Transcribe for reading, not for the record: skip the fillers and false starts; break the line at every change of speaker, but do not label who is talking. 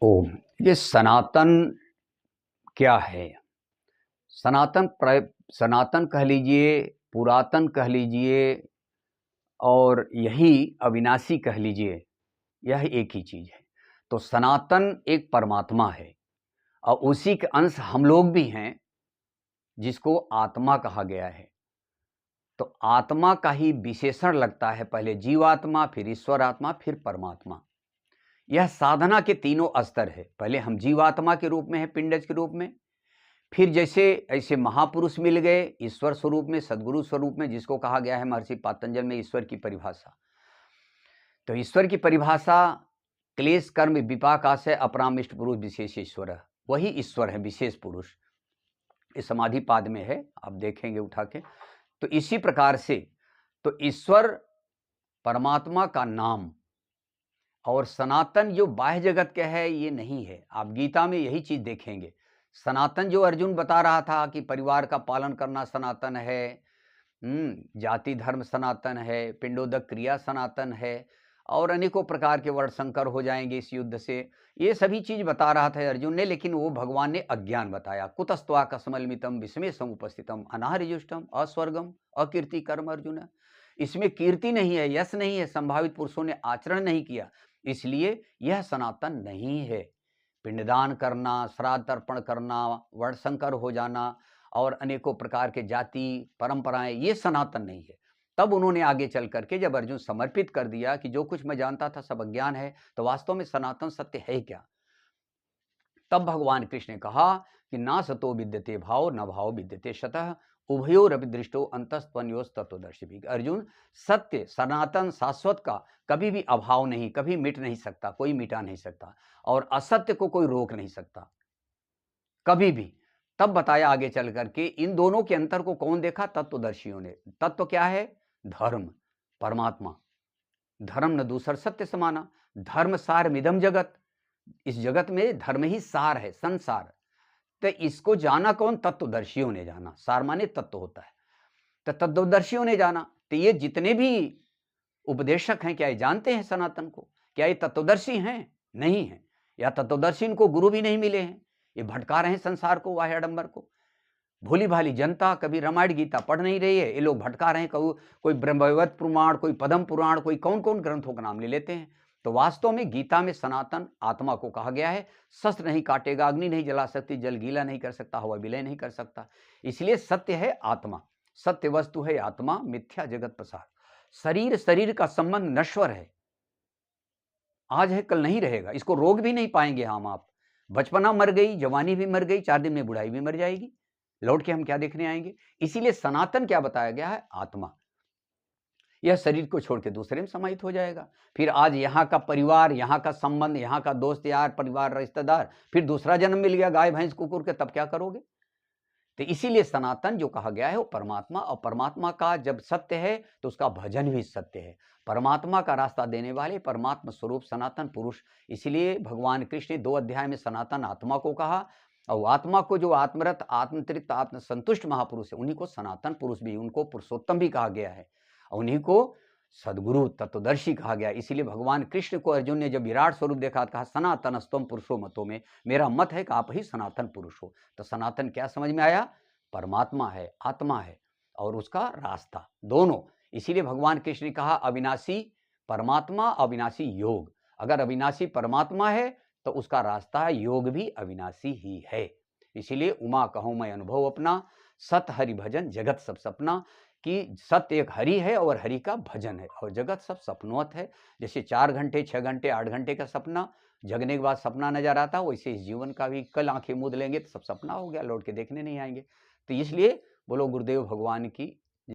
ओम। ये सनातन क्या है? सनातन कह लीजिए, पुरातन कह लीजिए, और यही अविनाशी कह लीजिए, यह एक ही चीज है। तो सनातन एक परमात्मा है और उसी के अंश हम लोग भी हैं, जिसको आत्मा कहा गया है। तो आत्मा का ही विशेषण लगता है, पहले जीवात्मा, फिर ईश्वर आत्मा, फिर परमात्मा। यह साधना के तीनों स्तर है। पहले हम जीवात्मा के रूप में हैं, पिंडज के रूप में, फिर जैसे ऐसे महापुरुष मिल गए ईश्वर स्वरूप में, सदगुरु स्वरूप में, जिसको कहा गया है महर्षि पातंजल में ईश्वर की परिभाषा। तो ईश्वर की परिभाषा क्लेश कर्म विपाक आशय अपरामिष्ट पुरुष विशेष ईश्वर, वही ईश्वर है, विशेष पुरुष। इस समाधि पाद में है, आप देखेंगे उठा के। तो इसी प्रकार से तो ईश्वर परमात्मा का नाम और सनातन जो बाह्य जगत के है, ये नहीं है। आप गीता में यही चीज देखेंगे। सनातन जो अर्जुन बता रहा था कि परिवार का पालन करना सनातन है, जाति धर्म सनातन है, पिंडोदक क्रिया सनातन है, और अनेकों प्रकार के वर्ण संकर हो जाएंगे इस युद्ध से, ये सभी चीज बता रहा था अर्जुन ने। लेकिन वो भगवान ने अज्ञान बताया। कुतस्त्वा कसमलमितम विस्मय समुपस्थितम अनाहरिजुष्टम अस्वर्गम अकीर्ति कर्म अर्जुन। इसमें कीर्ति नहीं है, यश नहीं है, संभावित पुरुषों ने आचरण नहीं किया, इसलिए यह सनातन नहीं है। पिंडदान करना, श्राद्ध अर्पण करना, वर्ण संकर हो जाना और अनेकों प्रकार के जाति परंपराएं, ये सनातन नहीं है। तब उन्होंने आगे चल करके जब अर्जुन समर्पित कर दिया कि जो कुछ मैं जानता था सब अज्ञान है, तो वास्तव में सनातन सत्य है क्या, तब भगवान कृष्ण ने कहा कि ना सतो विद्यते भाव न भाव विद्यते शतः उभयोरपि दृष्टो अंतस्तन्योस तत्वदर्शी भी। अर्जुन, सत्य सनातन शाश्वत का कभी भी अभाव नहीं, कभी मिट नहीं सकता, कोई मिटा नहीं सकता, और असत्य को कोई रोक नहीं सकता कभी भी। तब बताया आगे चल करके इन दोनों के अंतर को कौन देखा? तत्वदर्शियों ने। तत्व क्या है? धर्म, परमात्मा। धर्म न दूसर सत्य समाना, धर्म सार मिदम जगत। इस जगत में धर्म ही सार है, संसार। तो इसको जाना कौन? तत्वदर्शियों ने जाना। सार माने तत्व होता है, तो तत्वदर्शियों ने जाना। तो ये जितने भी उपदेशक हैं, क्या ये जानते हैं सनातन को? क्या ये तत्वदर्शी हैं? नहीं है। या तत्वदर्शी इनको गुरु भी नहीं मिले हैं, ये भटका रहे हैं संसार को, वाह्य आडंबर को। भोली भाली जनता कभी रामायण गीता पढ़ नहीं रही है, ये लोग भटका रहे हैं। कोई ब्रह्मवैवर्त पुराण, कोई पद्म पुराण, कोई कौन कौन ग्रंथों का नाम ले लेते हैं। तो वास्तव में गीता में सनातन आत्मा को कहा गया है। शस्त्र नहीं काटेगा, अग्नि नहीं जला सकती, जल गीला नहीं कर सकता, हवा विलय नहीं कर सकता। इसलिए सत्य है आत्मा, सत्य वस्तु है आत्मा, मिथ्या जगत प्रसार। शरीर का संबंध नश्वर है, आज है कल नहीं रहेगा, इसको रोक भी नहीं पाएंगे हम आप। बचपना मर गई, जवानी भी मर गई, 4 दिन में बुढ़ाई भी मर जाएगी, लौट के हम क्या देखने आएंगे? इसीलिए सनातन क्या बताया गया है? आत्मा। यह शरीर को छोड़ के दूसरे में समाहित हो जाएगा। फिर आज यहाँ का परिवार, यहाँ का संबंध, यहाँ का दोस्त यार, परिवार, रिश्तेदार, फिर दूसरा जन्म मिल गया गाय भैंस कुकुर के, तब क्या करोगे? तो इसीलिए सनातन जो कहा गया है वो परमात्मा, और परमात्मा का जब सत्य है तो उसका भजन भी सत्य है। परमात्मा का रास्ता देने वाले परमात्मा स्वरूप सनातन पुरुष। इसलिए भगवान कृष्ण ने 2 अध्याय में सनातन आत्मा को कहा, और आत्मा को जो आत्मरत, आत्मतृप्त, आत्मसंतुष्ट महापुरुष है, उन्हीं को सनातन पुरुष भी, उनको पुरुषोत्तम भी कहा गया है, और उन्हीं को सदगुरु तत्वदर्शी कहा गया। इसीलिए भगवान कृष्ण को अर्जुन ने जब विराट स्वरूप देखा, कहा सनातनस्तम पुरुषो मतो में, मेरा मत है कि आप ही सनातन पुरुष हो। तो सनातन क्या समझ में आया? परमात्मा है, आत्मा है, और उसका रास्ता, दोनों। इसीलिए भगवान कृष्ण ने कहा अविनाशी परमात्मा, अविनाशी योग। अगर अविनाशी परमात्मा है तो उसका रास्ता योग भी अविनाशी ही है। इसीलिए उमा कहूं मैं अनुभव अपना, सत हरि भजन जगत सब सपना, कि सत्य एक हरि है और हरि का भजन है, और जगत सब सपनोत है। जैसे 4 घंटे, 6 घंटे, 8 घंटे का सपना जगने के बाद सपना नजर आता, वैसे इस जीवन का भी कल आंखें मूंद लेंगे तो सब सपना हो गया, लौट के देखने नहीं आएंगे। तो इसलिए बोलो गुरुदेव भगवान की